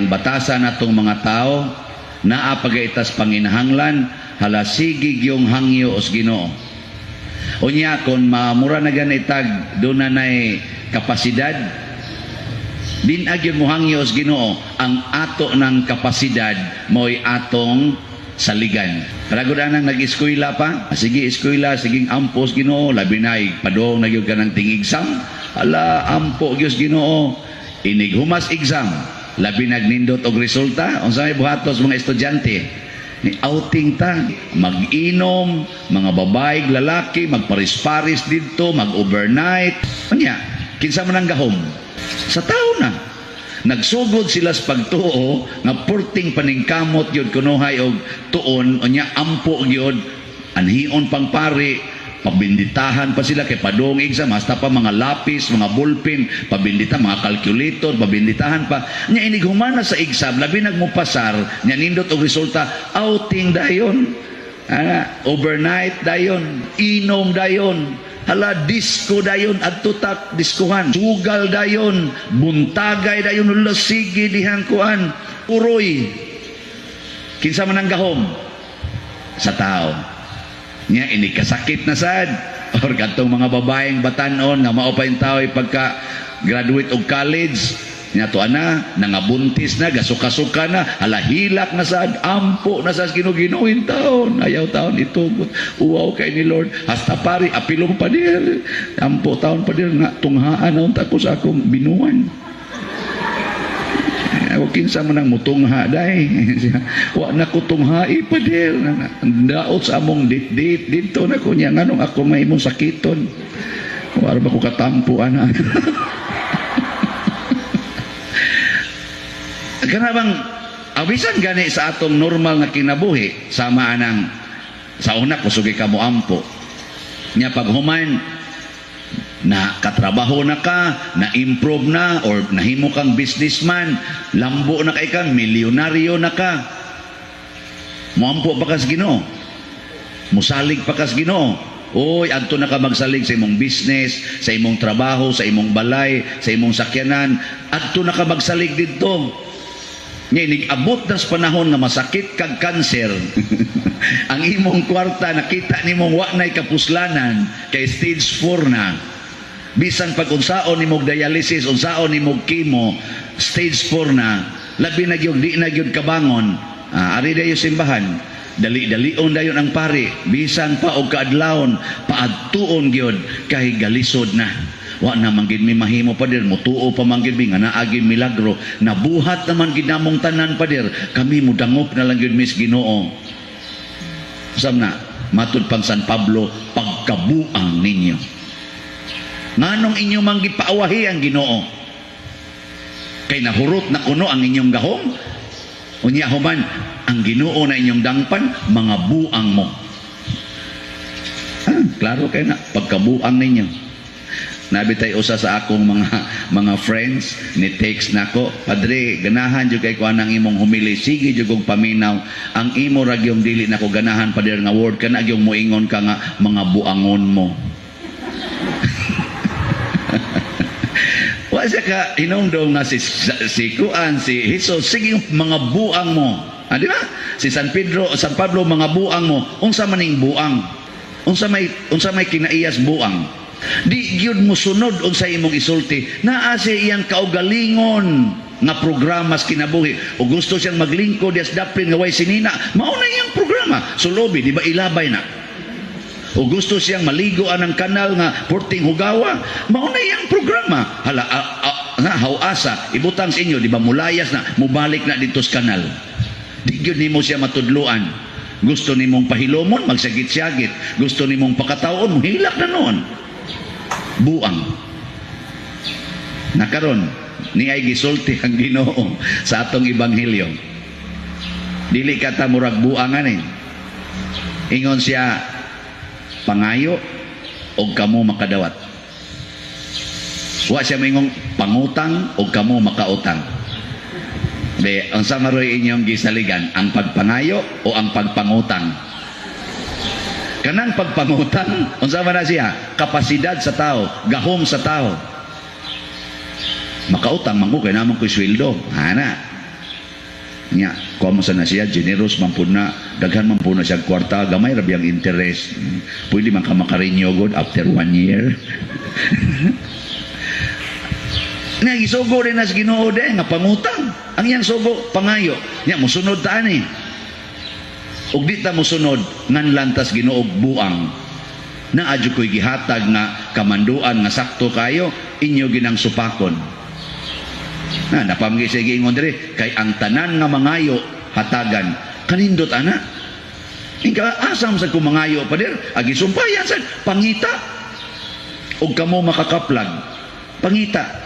ang batasan natong mga tao naa pagaitas panginahanglan halasigig yung hangyo os Ginoo. Unya kon mamura na ganitag do na nay kapasidad din agyon mo hangyo os Ginoo, ang ato ng kapasidad mo'y atong saligan. Karagod anang nag-eskwela pa, sige eskwela, siging ampos Ginoo, labi na padong nagyud ka ng ting-exam, ala ampo Diyos Ginoo, inig humas exam, labi nagnindot og resulta, unsa may buhatos mga estudyante, ni outing ta, mag-inom, mga babae, lalaki, magparis-paris dito, mag-overnight, kanya, kinsa man ang gahom, sa tao na. Nagsugod sila sa pagtuo nga purting paningkamot yun kunuhay og tuon o niya ampo yun anhion pang pari pabinditahan pa sila kay padong exam hasta pa mga lapis, mga ballpen pabindita, mga calculator pabinditahan pa niya inigumana sa exam labi nagmupasar niya nindot og resulta outing dayon overnight dayon inom dayon hala disco dayon adtutak diskuhan sugal dayon buntagay dayon lasigi dihang kuan uroy kinsa man ang gahom sa tao nya ini kasakit na sad or katong mga babaeng batan-on nga mao pa yung tao pagka graduate og college nya to ana nangabuntis na gasuka-suka na halahilak na sad ampo na sa ginuginuin taon ayaw taon itugot uwaw kay ni Lord hasta pari apilong pa dir ampo taon pa dir nga tunghaan na unta ko sa akong binuan ako kinsa man ang mutungha day wa na ko tunghai pa dir daot sa among dit dito na ko nya nganong ako may imong sakiton wa ba ko katampo ana. Kanabang awisan gani sa atong normal nga kinabuhi sama anang sa una kusugi ka mo ampo nya paghuman na katrabaho na ka na improve na or nahimo kang businessman lambo na kay ka milyonaryo na ka moampo pa kas Ginoo musalig pa kas Ginoo oy adto na ka magsalig sa imong business sa imong trabaho sa imong balay sa imong sakyanan adto na ka magsalig didto. Ngayon, abot na sa panahon na masakit kag cancer, ang imong kwarta, nakita nimong wa-nay kapuslanan, kay stage 4 na. Bisan pag unsaon nimong dialysis, unsaon nimong chemo, stage 4 na, labi na gyud di na gyud kabangon, ari dayo simbahan, dali-dalion dayon ang pari, bisan pa og kaadlawon, paadtuon gyud kay galisod na. Wa na manggid mi mahimo pa dir mutuo pa manggid mi nga naagi milagro nabuhat naman gid namong tanan pa dir kami mudangop na lang gyud mis Ginoo sam na matud pang San Pablo pagkabuang ninyo nganong inyo manggid paawahi ang Ginoo kay nahurot na kuno ang inyong gahom unya human ang Ginoo na inyong dangpan mga buang mo klaro kay na pagkabuang ninyo. Nabitay usa sa akong mga friends ni text nako padre ganahan jud kay kuan ang imong humili sige jud kong paminaw ang imo ra gyung dili nako ganahan pader nga word kana gyung moingon ka nga mga buangon mo wa siya ka hinungdong na si kuan si Jesus sige mga buang mo di ba si San Pablo mga buang mo unsa maning buang unsa may kinaiyas buang di gyud mo sunod unsa imong isulti naa siya iyang kaugalingon nga programa sa kinabuhi o gusto siyang maglingkod as daplin nga way sinina mao na iyang programa sulobi di ba ilabay na o gusto siyang maligoan ng kanal nga porting hugawa mao na iyang programa hala hawasa ibutang sa inyo di ba mulayas na mubalik na dito sa kanal di gyud nimo siya matudluan gusto nimong pahilomon magsagit-sagit gusto nimong pakataon hilak na noon buang nakaron ni ay gisulti ang Ginoo sa atong ebanghelyo dili kata murag buangan ingon siya pangayo og kamo makadawat wa siya mingong pangutang og kamo makautang be ang samaroy inyong gisaligan ang pagpangayo o ang pagpangutang kanang pagpangutang unsa man na siya kapasidad sa tao gahom sa tao makautang man ko kay namon ko sweldo ana Nya, kuha mo sana siya, generous man po na, daghan man po na siya kwarta, gamay rabi ang interest. Pwede man ka makarinyo god after 1 year. Nagisugo rin as Ginoo de nga pangutang. Ang yang sugo pangayo. Nya mosunod ta ani. Ug di ta mosunod ngan lantas Ginoo buang. Na adyo ko'y gihatag nga kamanduan nga sakto kayo inyo ginang supakon. Na napamgi sa gingon diri kay ang tanan nga mangayo hatagan kanindot ana. Ika asam sa kumangayo pa dir agi sumpayan sa pangita. Ug kamo makakaplag. Pangita